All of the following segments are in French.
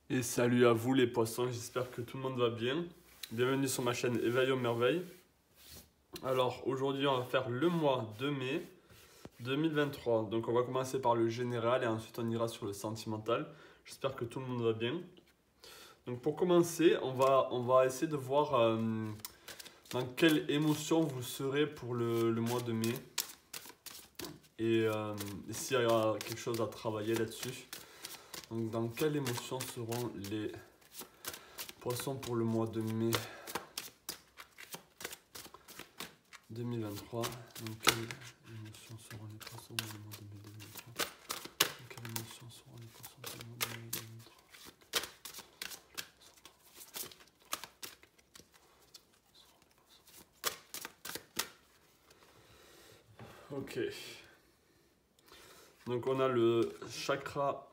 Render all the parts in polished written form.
Et salut à vous les poissons, j'espère que tout le monde va bien. Bienvenue sur ma chaîne Éveil aux merveilles. Alors aujourd'hui on va faire le mois de mai 2023. Donc on va commencer par le général et ensuite on ira sur le sentimental. J'espère que tout le monde va bien. Donc pour commencer, on va essayer de voir dans quelle émotion vous serez pour le mois de mai. Et s'il y a quelque chose à travailler là-dessus. Donc dans quelle émotion seront les poissons pour le mois de mai 2023. Donc quelle émotion seront les poissons pour le mois de mai 2023? Donc, quelle émotion seront les poissons pour le mois de mai 2023? Ok. Donc on a le chakra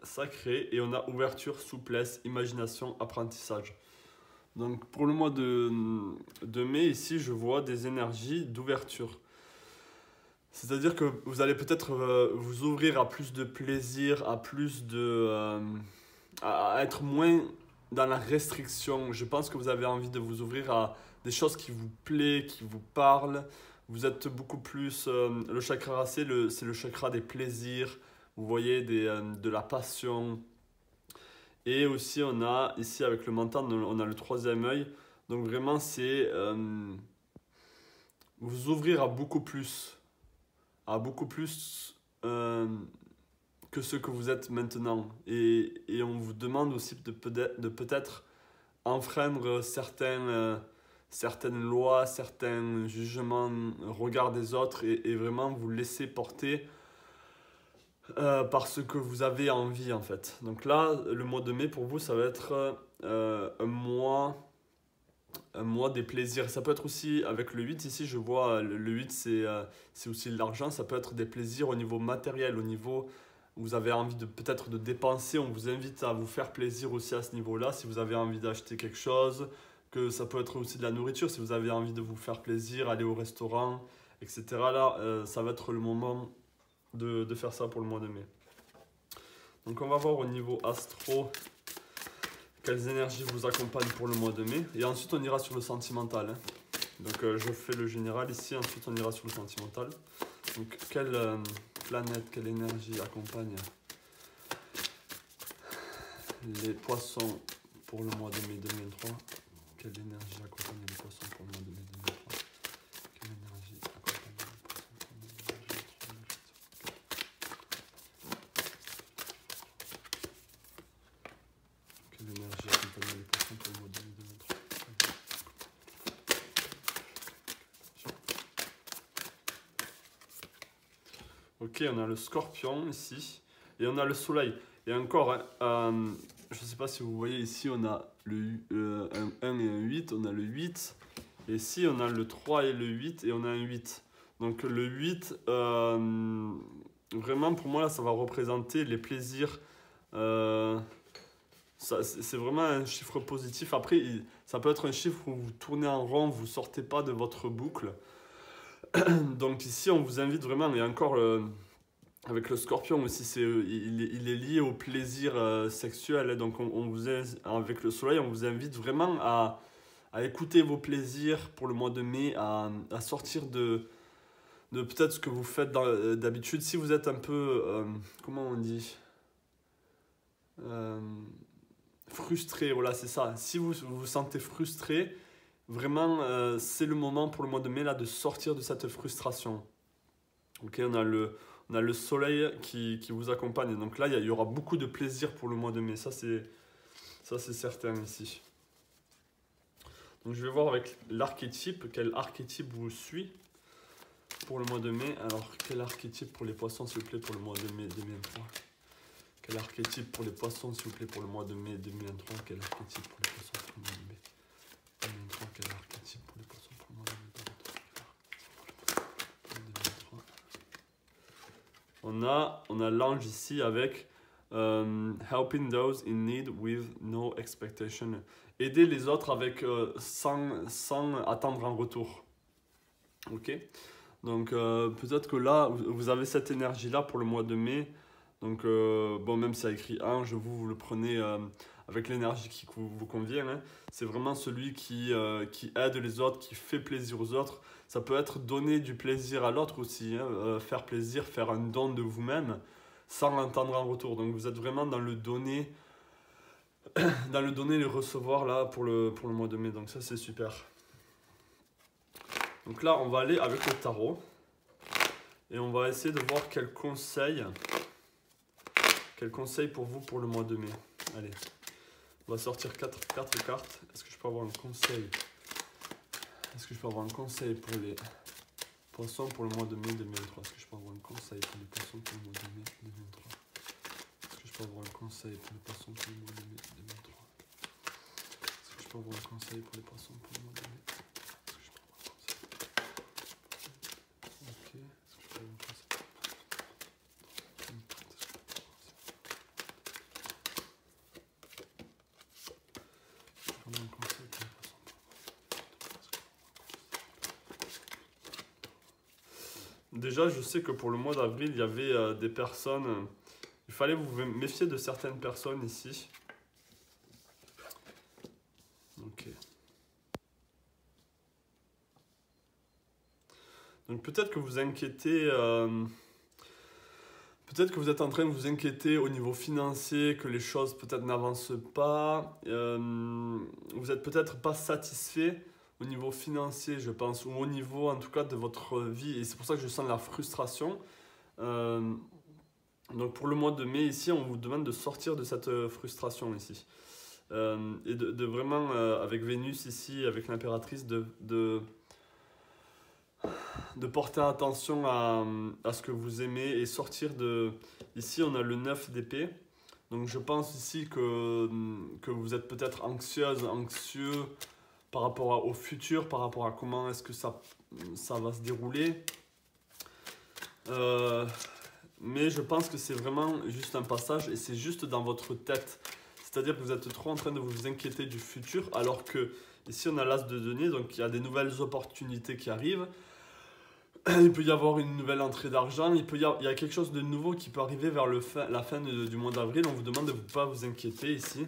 sacré et on a ouverture, souplesse, imagination, apprentissage. Donc pour le mois de mai, ici, je vois des énergies d'ouverture. C'est-à-dire que vous allez peut-être vous ouvrir à plus de plaisir, à plus à être moins dans la restriction. Je pense que vous avez envie de vous ouvrir à des choses qui vous plaisent, qui vous parlent. Vous êtes beaucoup plus... le chakra racé, c'est le chakra des plaisirs. Vous voyez, de la passion. Et aussi, on a ici avec le mental, on a le troisième œil. Donc vraiment, c'est vous ouvrir à beaucoup plus que ce que vous êtes maintenant. Et on vous demande aussi de peut-être enfreindre certaines lois, certains jugements, regards des autres et vraiment vous laisser porter par ce que vous avez envie en fait. Donc là, le mois de mai pour vous, ça va être un mois des plaisirs. Ça peut être aussi avec le 8 ici, je vois le 8 c'est aussi l'argent, ça peut être des plaisirs au niveau matériel, au niveau où vous avez envie de peut-être de dépenser, on vous invite à vous faire plaisir aussi à ce niveau-là, si vous avez envie d'acheter quelque chose, que ça peut être aussi de la nourriture, si vous avez envie de vous faire plaisir, aller au restaurant, etc. Là, ça va être le moment de faire ça pour le mois de mai. Donc on va voir au niveau astro quelles énergies vous accompagnent pour le mois de mai. Et ensuite on ira sur le sentimental. Donc je fais le général ici, ensuite on ira sur le sentimental. Donc quelle planète, quelle énergie accompagne les poissons pour le mois de mai 2023? Quelle énergie accompagne les poissons pour le mois de mai 2023? Quelle énergie accompagne les poissons pour le mois de mai 2023? Quelle énergie accompagne les poissons pour le mois de mai 2023? Ok, on a le scorpion ici et on a le soleil. Et encore, hein, je ne sais pas si vous voyez ici, on a un 1 et un 8, on a le 8. Et ici, on a le 3 et le 8 et on a un 8. Donc le 8, vraiment pour moi, là, ça va représenter les plaisirs. C'est vraiment un chiffre positif. Après, ça peut être un chiffre où vous tournez en rond, vous ne sortez pas de votre boucle. Donc ici, on vous invite vraiment, et encore avec le scorpion aussi, il est lié au plaisir sexuel. Donc avec le soleil, on vous invite vraiment à écouter vos plaisirs pour le mois de mai, à sortir de peut-être ce que vous faites d'habitude. Si vous êtes un peu, comment on dit, frustré, voilà, c'est ça. Si vous vous sentez frustré, vraiment, c'est le moment pour le mois de mai là, de sortir de cette frustration. Ok, on a le soleil qui vous accompagne. Donc là, il y aura beaucoup de plaisir pour le mois de mai. Ça, c'est certain ici. Donc je vais voir avec l'archétype, quel archétype vous suit pour le mois de mai. Alors, quel archétype pour les poissons, s'il vous plaît, pour le mois de mai 2023? Quel archétype pour les poissons, s'il vous plaît, pour le mois de mai 2023? Quel archétype pour les poissons pour le mois de mai 2023? Quel archétype pour les poissons pour le mois de mai 2023? On a l'ange ici avec helping those in need with no expectation. Aider les autres avec sans attendre un retour. Ok? Donc peut-être que là, vous avez cette énergie-là pour le mois de mai Donc, bon, même si ça écrit ange, vous le prenez avec l'énergie qui vous convient. Hein. C'est vraiment celui qui aide les autres, qui fait plaisir aux autres. Ça peut être donner du plaisir à l'autre aussi, hein, faire plaisir, faire un don de vous-même sans l'entendre en retour. Donc, vous êtes vraiment dans le donner, dans le donner et le recevoir là pour le mois de mai. Donc, ça, c'est super. Donc là, on va aller avec le tarot et on va essayer de voir quel conseil pour vous pour le mois de mai. Allez, on va sortir 4 cartes. Est-ce que je peux avoir un conseil? Est-ce que je peux avoir un conseil pour les poissons pour le mois de mai 2023? Est-ce que je peux avoir un conseil pour les poissons pour le mois de mai 2023? Est-ce que je peux avoir un conseil pour les poissons pour le mois de mai 2023? Est-ce que je peux avoir un conseil pour les poissons pour le mois de mai? Déjà, je sais que pour le mois d'avril, il y avait des personnes. Il fallait vous méfier de certaines personnes ici. Ok. Donc peut-être que vous inquiétez. Peut-être que vous êtes en train de vous inquiéter au niveau financier, que les choses peut-être n'avancent pas. Vous êtes peut-être pas satisfait au niveau financier, je pense, ou au niveau en tout cas de votre vie. Et c'est pour ça que je sens la frustration. Donc pour le mois de mai, ici, on vous demande de sortir de cette frustration ici. Et de vraiment, avec Vénus ici, avec l'impératrice, de porter attention à ce que vous aimez et sortir de... Ici, on a le 9 d'épée. Donc je pense ici que vous êtes peut-être anxieux par rapport au futur, par rapport à comment est-ce que ça va se dérouler. Mais je pense que c'est vraiment juste un passage et c'est juste dans votre tête. C'est-à-dire que vous êtes trop en train de vous inquiéter du futur alors que ici on a l'as de denier, donc il y a des nouvelles opportunités qui arrivent. Il peut y avoir une nouvelle entrée d'argent, il y a quelque chose de nouveau qui peut arriver vers la fin du mois d'avril. On vous demande de ne pas vous inquiéter ici. Il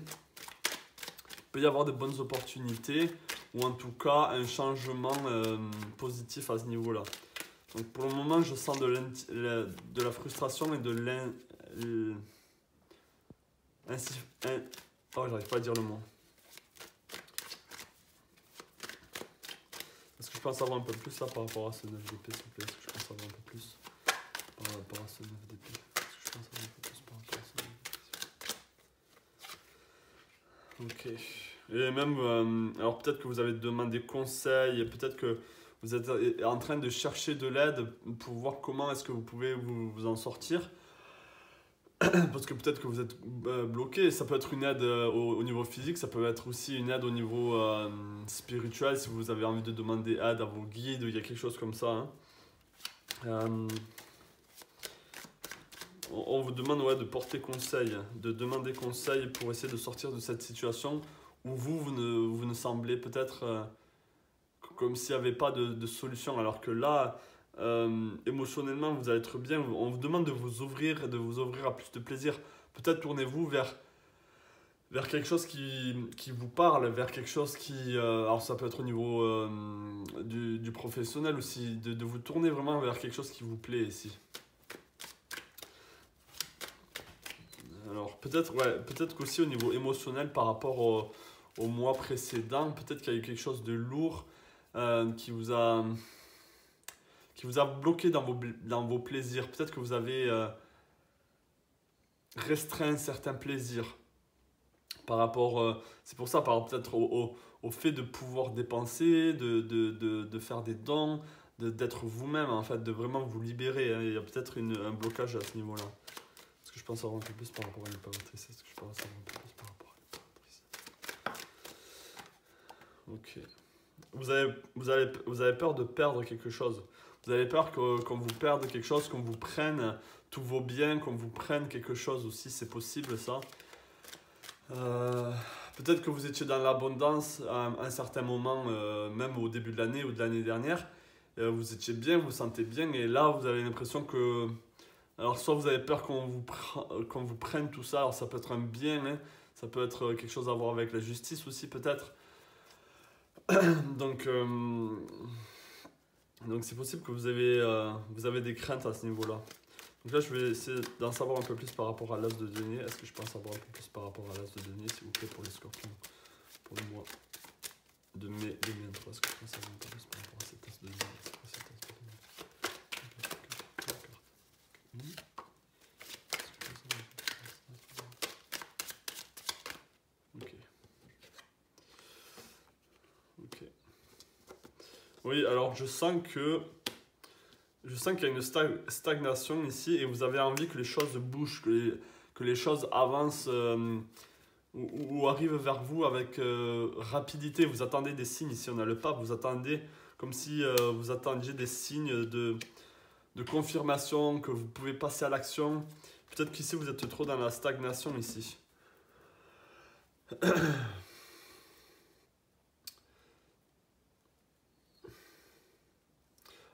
peut y avoir de bonnes opportunités ou en tout cas un changement positif à ce niveau-là. Donc pour le moment, je sens de la frustration et de oh, j'arrive pas à dire le mot. Est-ce que je peux en savoir un peu plus là par rapport à ce 9 d'épée, s'il vous plaît? Est-ce que je peux en savoir un peu plus par rapport à ce 9 d'épée? Est-ce que je peux en savoir un peu plus par rapport à ce 9 d'épée? Ok. Et même, alors peut-être que vous avez demandé conseil, et peut-être que vous êtes en train de chercher de l'aide pour voir comment est-ce que vous pouvez vous en sortir. Parce que peut-être que vous êtes bloqué. Ça peut être une aide au niveau physique, ça peut être aussi une aide au niveau spirituel si vous avez envie de demander aide à vos guides, il y a quelque chose comme ça. Hein. On vous demande de porter conseil, de demander conseil pour essayer de sortir de cette situation où vous ne semblez peut-être comme s'il n'y avait pas de solution. Alors que là, émotionnellement, vous allez être bien. On vous demande de vous ouvrir à plus de plaisir. Peut-être tournez-vous vers quelque chose qui vous parle, vers quelque chose qui... alors ça peut être au niveau du professionnel aussi, de vous tourner vraiment vers quelque chose qui vous plaît ici. Alors peut-être qu'aussi au niveau émotionnel par rapport au mois précédent, peut-être qu'il y a eu quelque chose de lourd qui vous a bloqué dans vos plaisirs. Peut-être que vous avez restreint certains plaisirs par rapport, c'est pour ça, par rapport peut-être au fait de pouvoir dépenser, de faire des dons, d'être vous-même, en fait, de vraiment vous libérer. Hein. Il y a peut-être un blocage à ce niveau-là. Est-ce que je peux en savoir un peu plus par rapport à l'impératrice? Est-ce que je peux en savoir un peu plus par rapport à l'impératrice? Ok. Vous avez peur de perdre quelque chose. Vous avez peur qu'on vous perde quelque chose, qu'on vous prenne tous vos biens, qu'on vous prenne quelque chose aussi. C'est possible ça. Peut-être que vous étiez dans l'abondance à un certain moment, même au début de l'année ou de l'année dernière. Vous étiez bien, vous vous sentez bien. Et là, vous avez l'impression que Alors, soit vous avez peur qu'on vous prenne tout ça, alors ça peut être un bien, hein, ça peut être quelque chose à voir avec la justice aussi peut-être. Donc, donc c'est possible que vous avez des craintes à ce niveau-là. Donc là, je vais essayer d'en savoir un peu plus par rapport à l'as de denier. Est-ce que je peux en savoir un peu plus par rapport à l'as de denier, s'il vous plaît, pour les scorpions, pour le mois de mai 2023? Est-ce que je peux en savoir un peu plus par rapport à cette as de denier? C'est quoi cette as de denier? Ok. Ok. Oui, alors je sens qu'il y a une stagnation ici et vous avez envie que les choses bougent, que les choses avancent ou arrivent vers vous avec rapidité. Vous attendez des signes. Ici, on a le pape. Vous attendez comme si vous attendiez des signes de confirmation, que vous pouvez passer à l'action. Peut-être qu'ici, vous êtes trop dans la stagnation ici.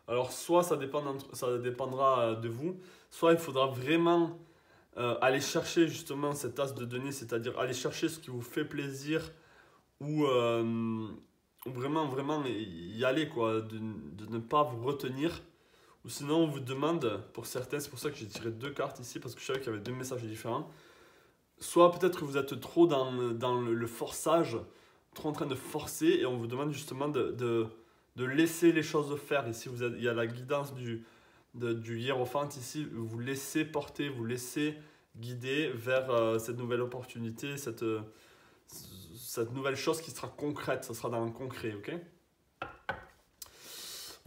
Alors, soit ça dépendra de vous, soit il faudra vraiment aller chercher justement cet as de denier, c'est-à-dire aller chercher ce qui vous fait plaisir ou vraiment y aller, quoi, de ne pas vous retenir. Ou sinon, on vous demande, pour certains, c'est pour ça que j'ai tiré deux cartes ici, parce que je savais qu'il y avait deux messages différents. Soit peut-être que vous êtes trop dans le forçage, trop en train de forcer, et on vous demande justement de laisser les choses faire. Ici, il y a la guidance du hiérophante ici, vous laissez porter, vous laissez guider vers cette nouvelle opportunité, cette nouvelle chose qui sera concrète, ça sera dans le concret, ok?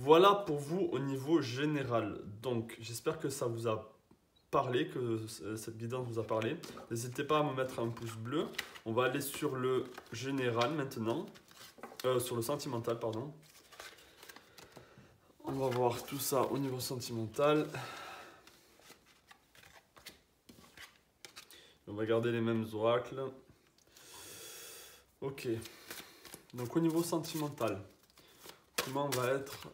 Voilà pour vous au niveau général. Donc, j'espère que ça vous a parlé, que cette guidance vous a parlé. N'hésitez pas à me mettre un pouce bleu. On va aller sur le général maintenant, sur le sentimental, pardon. On va voir tout ça au niveau sentimental. On va garder les mêmes oracles. Ok. Donc au niveau sentimental, comment va être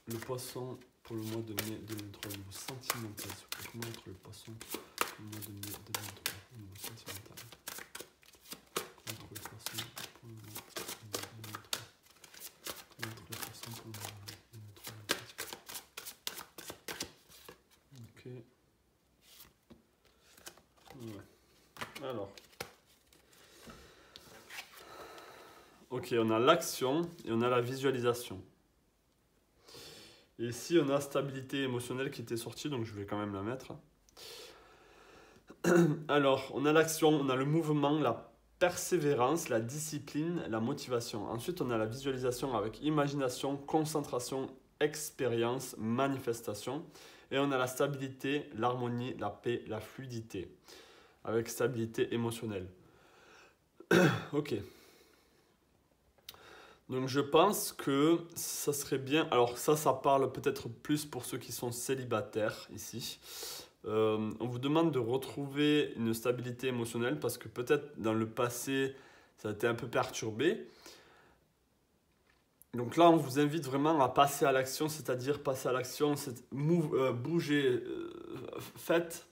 le poisson pour le mois de mai 2023 au niveau sentimental? Comment va être le poisson pour le mois de mai 2023 au niveau sentimental? Comment être le poisson pour le mois de mai 2023? Comment être le poisson pour le mois de mai 2023? Ok. Ouais. Alors. Ok, on a l'action et on a la visualisation. Et ici, on a stabilité émotionnelle qui était sortie, donc je vais quand même la mettre. Alors, on a l'action, on a le mouvement, la persévérance, la discipline, la motivation. Ensuite, on a la visualisation avec imagination, concentration, expérience, manifestation. Et on a la stabilité, l'harmonie, la paix, la fluidité, avec stabilité émotionnelle. Ok. Donc je pense que ça serait bien. Alors ça parle peut-être plus pour ceux qui sont célibataires ici. On vous demande de retrouver une stabilité émotionnelle parce que peut-être dans le passé, ça a été un peu perturbé. Donc là, on vous invite vraiment à passer à l'action, c'est-à-dire passer à l'action, bouger, faites.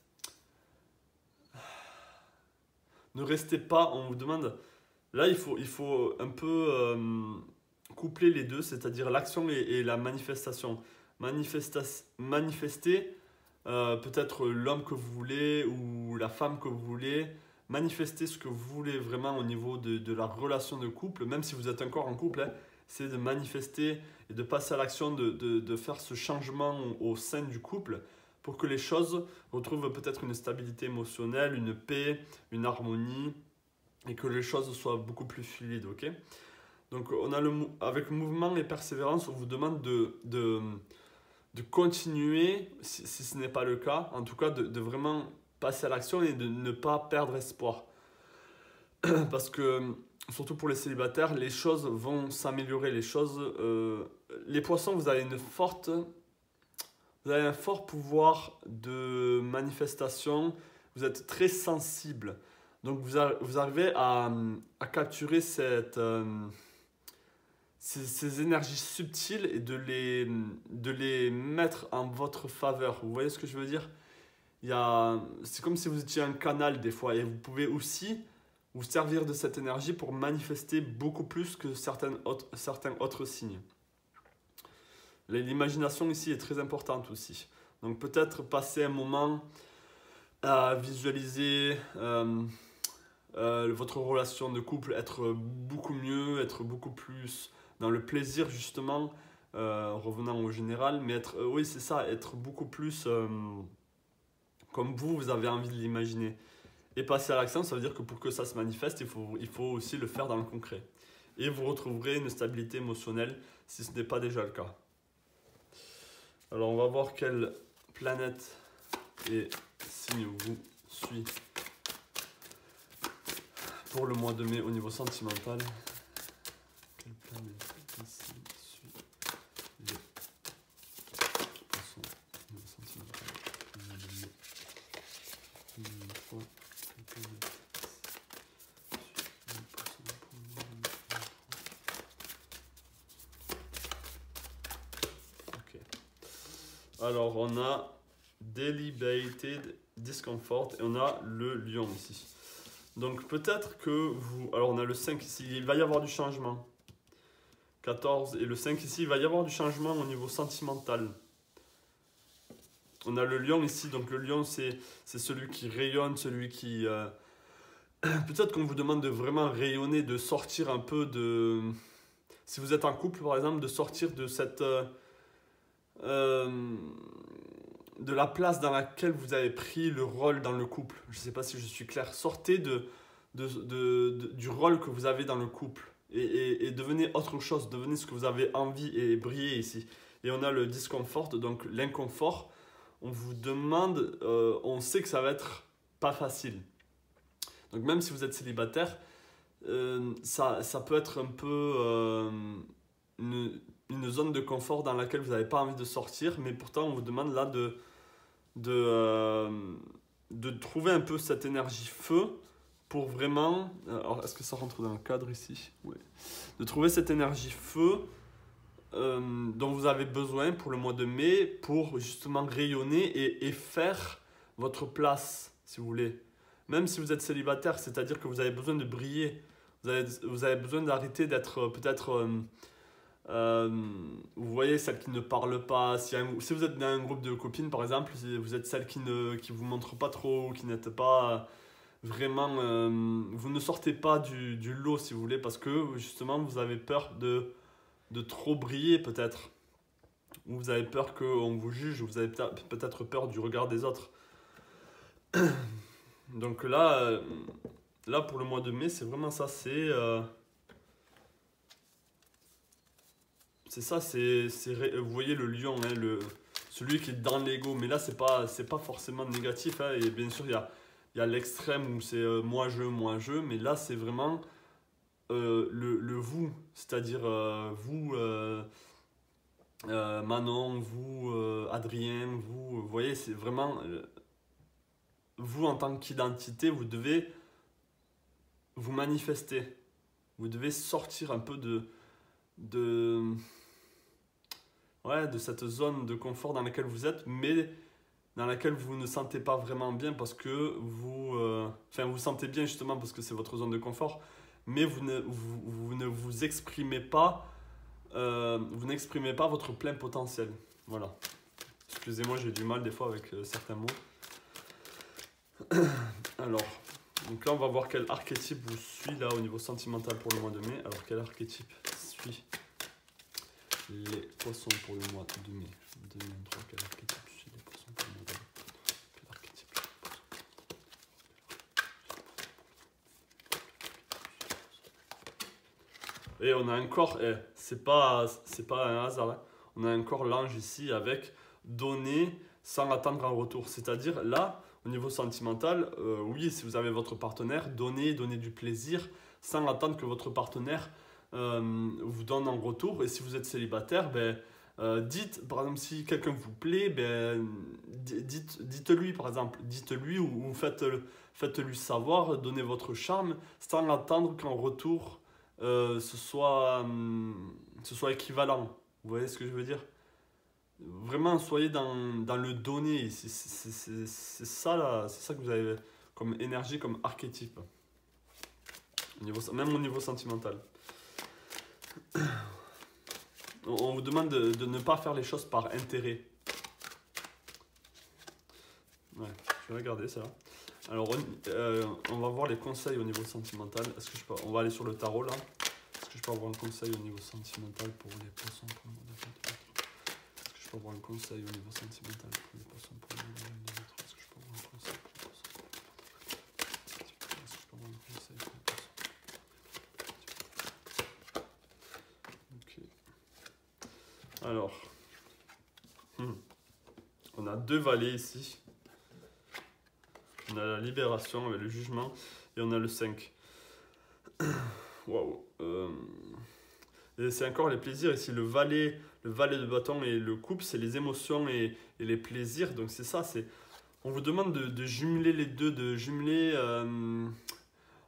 Ne restez pas, on vous demande. Là, il faut un peu coupler les deux, c'est-à-dire l'action et la manifestation. Manifester peut-être l'homme que vous voulez ou la femme que vous voulez. Manifester ce que vous voulez vraiment au niveau de la relation de couple, même si vous êtes encore en couple, hein, c'est de manifester et de passer à l'action, de faire ce changement au sein du couple pour que les choses retrouvent peut-être une stabilité émotionnelle, une paix, une harmonie et que les choses soient beaucoup plus fluides, ok? Donc on a avec le mouvement et persévérance, on vous demande de continuer, si ce n'est pas le cas, en tout cas de vraiment passer à l'action et de ne pas perdre espoir. Parce que, surtout pour les célibataires, les choses vont s'améliorer, les poissons, vous avez un fort pouvoir de manifestation, vous êtes très sensible. Donc vous arrivez à capturer ces énergies subtiles et de les mettre en votre faveur. Vous voyez ce que je veux dire? c'est comme si vous étiez un canal des fois et vous pouvez aussi vous servir de cette énergie pour manifester beaucoup plus que certains autres signes. L'imagination ici est très importante aussi. Donc peut-être passer un moment à visualiser votre relation de couple être beaucoup mieux, être beaucoup plus dans le plaisir justement, revenant au général, mais oui c'est ça, être beaucoup plus comme vous avez envie de l'imaginer. Et passer à l'action, ça veut dire que pour que ça se manifeste, il faut aussi le faire dans le concret. Et vous retrouverez une stabilité émotionnelle si ce n'est pas déjà le cas. Alors on va voir quelle planète et signe vous suit pour le mois de mai au niveau sentimental. Quelle planète et signe suit les poissons au niveau sentimental au mois de mai. Une fois, quelle planète suit les poissons pour le mois de mai. Ok. Alors on a Deliberated Discomfort et on a le lion ici. Donc peut-être que vous... Alors on a le 5 ici, il va y avoir du changement. 14 et le 5 ici, il va y avoir du changement au niveau sentimental. On a le lion ici, donc le lion c'est celui qui rayonne, celui qui... Peut-être qu'on vous demande de vraiment rayonner, de sortir un peu de... Si vous êtes en couple par exemple, de sortir de cette... de la place dans laquelle vous avez pris le rôle dans le couple. Je ne sais pas si je suis clair. Sortez du rôle que vous avez dans le couple et devenez autre chose, devenez ce que vous avez envie et brillez ici. Et on a le discomfort, donc l'inconfort. On vous demande, on sait que ça va être pas facile. Donc même si vous êtes célibataire, ça peut être un peu une zone de confort dans laquelle vous n'avez pas envie de sortir, mais pourtant on vous demande là de trouver un peu cette énergie feu pour vraiment... Alors est-ce que ça rentre dans le cadre ici? Oui. De trouver cette énergie feu dont vous avez besoin pour le mois de mai pour justement rayonner et faire votre place, si vous voulez. Même si vous êtes célibataire, c'est-à-dire que vous avez besoin de briller. Vous avez besoin d'arrêter d'être peut-être... vous voyez, celle qui ne parle pas. Si vous êtes dans un groupe de copines, par exemple, si vous êtes celle qui vous montre pas trop, qui n'êtes pas vraiment... vous ne sortez pas du lot, si vous voulez, parce que justement, vous avez peur de trop briller, peut-être. Ou vous avez peur qu'on vous juge, ou vous avez peut-être peur du regard des autres. Donc là, pour le mois de mai, c'est vraiment ça. C'est ça, vous voyez le lion, hein, celui qui est dans l'ego. Mais là, c'est pas forcément négatif. Hein, et bien sûr, il y a l'extrême où c'est moi je. Mais là, c'est vraiment le vous. C'est-à-dire vous, Manon, vous, Adrien, vous voyez, c'est vraiment... vous, en tant qu'identité, vous devez vous manifester. Vous devez sortir un peu de cette zone de confort dans laquelle vous êtes, mais dans laquelle vous ne sentez pas vraiment bien parce que vous sentez bien justement parce que c'est votre zone de confort, mais vous ne vous exprimez pas, vous n'exprimez pas votre plein potentiel. Voilà. Excusez-moi, j'ai du mal des fois avec certains mots. Alors, donc là on va voir quel archétype vous suit là au niveau sentimental pour le mois de mai. Alors quel archétype suit les poissons pour le mois de mai 2023? Quel archétype suit les poissons pour le mois de mai? Quel archétype suit les poissons? Et on a encore, c'est pas un hasard, hein. On a encore l'ange ici avec donner sans attendre un retour. C'est-à-dire là, au niveau sentimental, oui, si vous avez votre partenaire, donnez du plaisir sans attendre que votre partenaire vous donne en retour. Et si vous êtes célibataire, dites, par exemple, si quelqu'un vous plaît, dites-lui, par exemple, dites-lui ou faites-lui savoir, donnez votre charme sans attendre qu'en retour, ce soit équivalent. Vous voyez ce que je veux dire? Vraiment, soyez dans le donner. C'est ça, là, c'est ça que vous avez comme énergie, comme archétype. Même au niveau sentimental. On vous demande de ne pas faire les choses par intérêt. Ouais, je vais regarder ça. Alors, on va voir les conseils au niveau sentimental. Est-ce que on va aller sur le tarot là. Est-ce que je peux avoir un conseil au niveau sentimental pour les poissons pour le mois d'avril? Est-ce que je peux avoir un conseil au niveau sentimental pour les poissons pour le mois d'avril? Est-ce que je peux avoir un conseil pour les poissons? Est-ce que je peux avoir un conseil pour les poissons? Ok. Alors, on a deux valets ici. On a la libération avec le jugement et on a le 5. Waouh. Et c'est encore les plaisirs ici. Le valet de bâton et le couple, c'est les émotions et les plaisirs. Donc c'est ça. On vous demande de jumeler les deux, de jumeler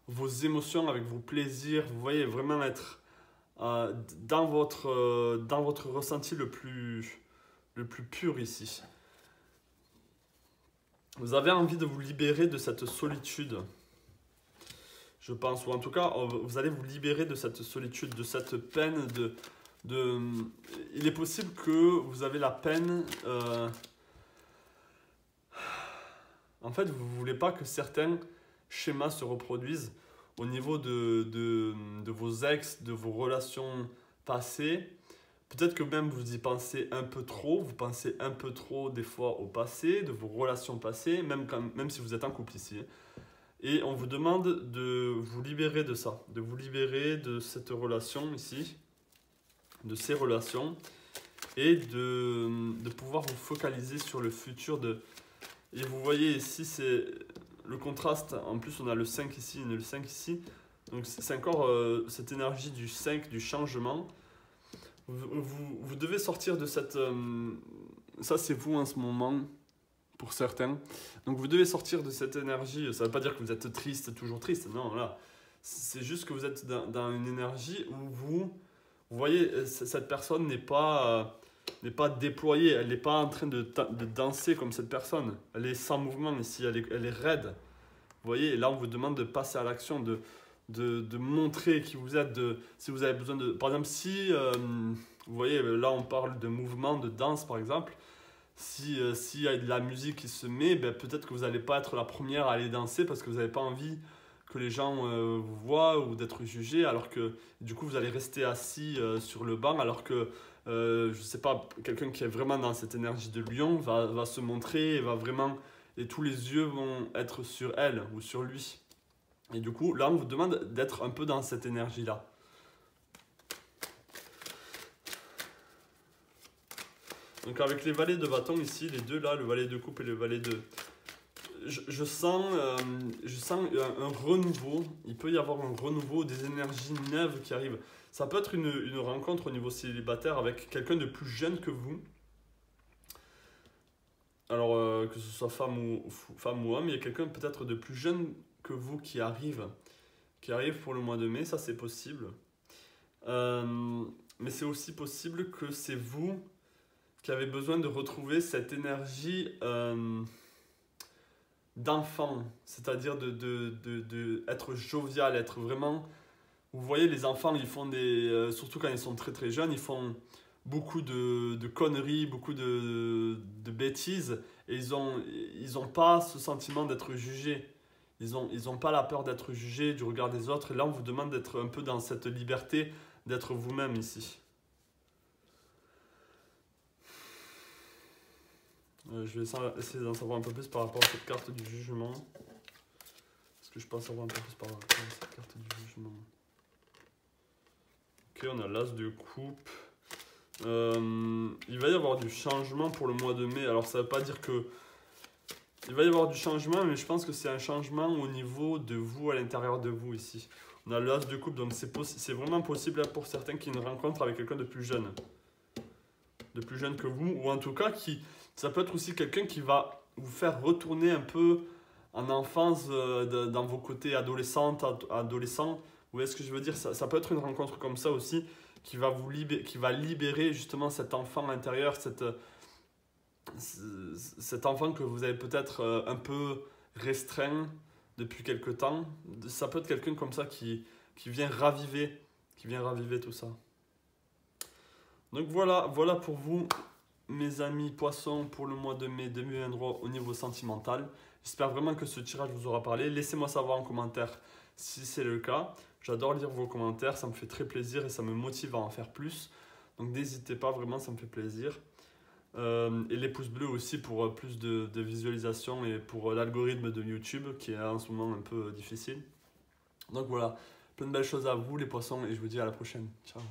vos émotions avec vos plaisirs. Vous voyez, vraiment être dans votre ressenti le plus pur ici. Vous avez envie de vous libérer de cette solitude, je pense, ou en tout cas, vous allez vous libérer de cette solitude, de cette peine. Il est possible que vous avez la peine. En fait, vous ne voulez pas que certains schémas se reproduisent au niveau de vos ex, de vos relations passées. Peut-être que même vous y pensez un peu trop, vous pensez un peu trop des fois au passé, de vos relations passées, même si vous êtes en couple ici. Et on vous demande de vous libérer de ça, de vous libérer de cette relation ici, de ces relations, et de pouvoir vous focaliser sur le futur. Et vous voyez ici, c'est le contraste. En plus, on a le 5 ici et le 5 ici. Donc c'est encore cette énergie du 5, du changement. Vous devez sortir de cette... ça, c'est vous en ce moment, pour certains. Donc, vous devez sortir de cette énergie. Ça ne veut pas dire que vous êtes triste, toujours triste. Non, là. C'est juste que vous êtes dans une énergie où vous voyez, cette personne n'est pas déployée. Elle n'est pas en train de danser comme cette personne. Elle est sans mouvement ici. Elle est raide. Vous voyez, et là, on vous demande de passer à l'action, de montrer qui vous êtes, si vous avez besoin de... Par exemple, si, vous voyez, là on parle de mouvement, de danse par exemple, s'il y a de la musique qui se met, ben, peut-être que vous n'allez pas être la première à aller danser parce que vous n'avez pas envie que les gens vous voient ou d'être jugés, alors que du coup vous allez rester assis sur le banc, alors que, je ne sais pas, quelqu'un qui est vraiment dans cette énergie de lion va se montrer et va vraiment... Et tous les yeux vont être sur elle ou sur lui. Et du coup, là, on vous demande d'être un peu dans cette énergie-là. Donc avec les valets de bâton ici, les deux là, le valet de coupe et le valet de... Je sens un renouveau. Il peut y avoir un renouveau, des énergies neuves qui arrivent. Ça peut être une rencontre au niveau célibataire avec quelqu'un de plus jeune que vous. Alors, que ce soit femme ou homme, il y a quelqu'un peut-être de plus jeune que vous qui arrive pour le mois de mai, ça c'est possible. Mais c'est aussi possible que c'est vous qui avez besoin de retrouver cette énergie d'enfant, c'est-à-dire de être jovial, être vraiment... Vous voyez, les enfants, ils font surtout quand ils sont très très jeunes, ils font beaucoup de conneries, beaucoup de bêtises, et ils ont pas ce sentiment d'être jugés. Ils ont pas la peur d'être jugés, du regard des autres. Et là, on vous demande d'être un peu dans cette liberté, d'être vous-même ici. Je vais essayer d'en savoir un peu plus par rapport à cette carte du jugement. Est-ce que je peux en savoir un peu plus par rapport à cette carte du jugement? Ok, on a l'as de coupe. Il va y avoir du changement pour le mois de mai. Alors, ça ne veut pas dire que... Il va y avoir du changement, mais je pense que c'est un changement au niveau de vous, à l'intérieur de vous ici. On a l'as de coupe, donc c'est vraiment possible pour certains qui une rencontre avec quelqu'un de plus jeune. De plus jeune que vous, ou en tout cas, ça peut être aussi quelqu'un qui va vous faire retourner un peu en enfance dans vos côtés adolescents. Vous voyez ce que je veux dire? Ça peut être une rencontre comme ça aussi, qui va libérer justement cet enfant intérieur, cet enfant que vous avez peut-être un peu restreint depuis quelque temps, ça peut être quelqu'un comme ça qui vient raviver tout ça. Donc voilà pour vous, mes amis poissons, pour le mois de mai 2023 au niveau sentimental. J'espère vraiment que ce tirage vous aura parlé. Laissez-moi savoir en commentaire si c'est le cas. J'adore lire vos commentaires, ça me fait très plaisir et ça me motive à en faire plus. Donc n'hésitez pas, vraiment, ça me fait plaisir. Et les pouces bleus aussi pour plus de visualisation et pour l'algorithme de YouTube qui est en ce moment un peu difficile. Donc voilà, plein de belles choses à vous les poissons et je vous dis à la prochaine. Ciao.